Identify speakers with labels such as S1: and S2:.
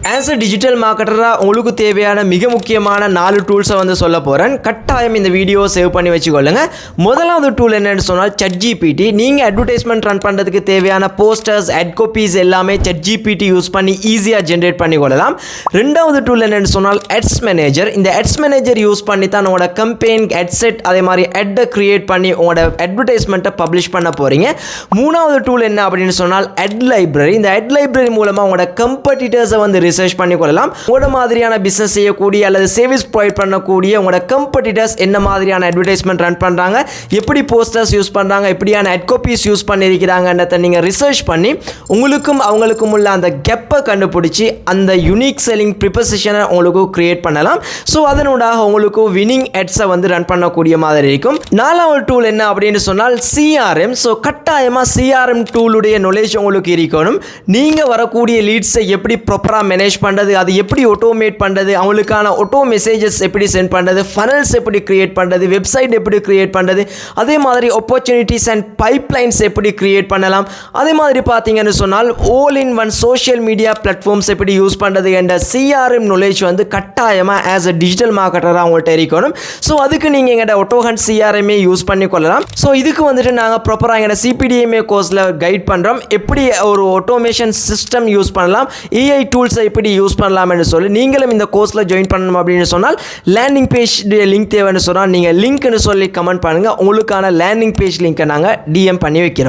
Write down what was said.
S1: As a digital மார்க்கெட்டராக உங்களுக்கு தேவையான மிக முக்கியமான 4 டூல்ஸை வந்து சொல்ல போகிறேன். கட்டாயம் இந்த வீடியோ சேவ் பண்ணி வச்சுக்கொள்ளுங்க. முதலாவது டூல் என்னென்னு சொன்னால் ChatGPT. நீங்கள் அட்வர்டைஸ்மெண்ட் ரன் பண்ணுறதுக்கு தேவையான போஸ்டர்ஸ், அட் காப்பீஸ் எல்லாமே ChatGPT யூஸ் பண்ணி ஈஸியாக ஜென்ரேட் பண்ணி கொள்ளலாம். ரெண்டாவது டூல் என்னென்னு சொன்னால் அட்ஸ் மேனேஜர். இந்த அட்ஸ் மேனேஜர் யூஸ் பண்ணி தான் உங்களோட கம்பெயின் ஹெட்செட் அதே மாதிரி அட்டை கிரியேட் பண்ணி உங்களோட அட்வர்டைஸ்மெண்ட்டை பப்ளிஷ் பண்ண போகிறீங்க. மூணாவது டூல் என்ன அப்படின்னு சொன்னால் அட் லைப்ரரி. இந்த அட் லைப்ரரி மூலமாக உங்களோட கம்பெடிட்டர்ஸை வந்து ரிசர்ச் பண்ணி கொள்ளலாம். உங்களோட மாதிரியான பிசினஸ் செய்யக்கூடிய அல்லது சர்வீஸ் ப்ரொவைட் பண்ணக்கூடிய உங்களோட கம்பெடிட்டர்ஸ் என்ன மாதிரியான அட்வர்டைஸ்மெண்ட் ரன் பண்றாங்க, எப்படி போஸ்டர்ஸ் யூஸ் பண்றாங்க, எப்படியான அட் காப்பீஸ் யூஸ் பண்ணியிருக்கிறாங்கன்றத நீங்க ரிசர்ச் பண்ணி உங்களுக்கும் அவங்களுக்கும் உள்ள அந்த கேப்பை கண்டுபிடிச்சி அந்த யூனிக் செல்லிங் ப்ரிப்போசிஷனை உங்களுக்கு கிரியேட் பண்ணலாம். ஸோ அதனூடாக உங்களுக்கு வினிங் அட்ஸை வந்து ரன் பண்ணக்கூடிய மாதிரி இருக்கும். நாலாவது டூல் என்ன அப்படின்னு சொன்னால் CRM. ஸோ கட்டாயமாக CRM டூலுடைய நாலேஜ் உங்களுக்கு இருக்கணும். நீங்கள் வரக்கூடிய லீட்ஸை எப்படி ப்ராப்பராக மேனேஜ் பண்ணுறது, அது எப்படி ஆட்டோமேட் பண்ணுறது, அவங்களுக்கான ஆட்டோ மெசேஜஸ் எப்படி சென்ட் பண்ணுறது, ஃபனல்ஸ் எப்படி கிரியேட் பண்ணுறது, வெப்சைட் எப்படி கிரியேட் பண்ணுறது, அதே மாதிரி ஆப்பர்ச்சுனிட்டிஸ் அண்ட் பைப்லைன்ஸ் எப்படி கிரியேட் பண்ணலாம், அதே மாதிரி பார்த்தீங்கன்னு சொன்னால் all in one social media platforms எப்படி யூஸ் பண்ணுறது என்ற CRM நாலேஜ் வந்து கட்டாயமாக ஆஸ் அ டிஜிட்டல் மார்க்கெட்டராக அவங்கள்ட்ட இருக்கணும். ஸோ அதுக்கு நீங்கள் எங்கள்கிட்ட ஆட்டோஹண்ட் CRM யூஸ் பண்ணி கொள்ளலாம். ஸோ இதுக்கு வந்துட்டு நாங்கள் ப்ராப்பராக எங்கள் CPDMA கோர்ஸில் கைட் பண்ணுறோம். எப்படி ஒரு ஆட்டோமேஷன் சிஸ்டம் யூஸ் பண்ணலாம், AI டூல்ஸை எப்படி யூஸ் பண்ணலாம்னு சொல்லி நீங்களும் இந்த கோர்ஸில் ஜாயின் பண்ணணும் அப்படின்னு சொன்னால் லேண்டிங் பேஜ் லிங்க் தேவைன்னு சொன்னால் நீங்கள் லிங்க்னு சொல்லி கமெண்ட் பண்ணுங்கள். உங்களுக்கான லேண்டிங் பேஜ் லிங்க்கை நாங்கள் DM பண்ணி வைக்கிறோம்.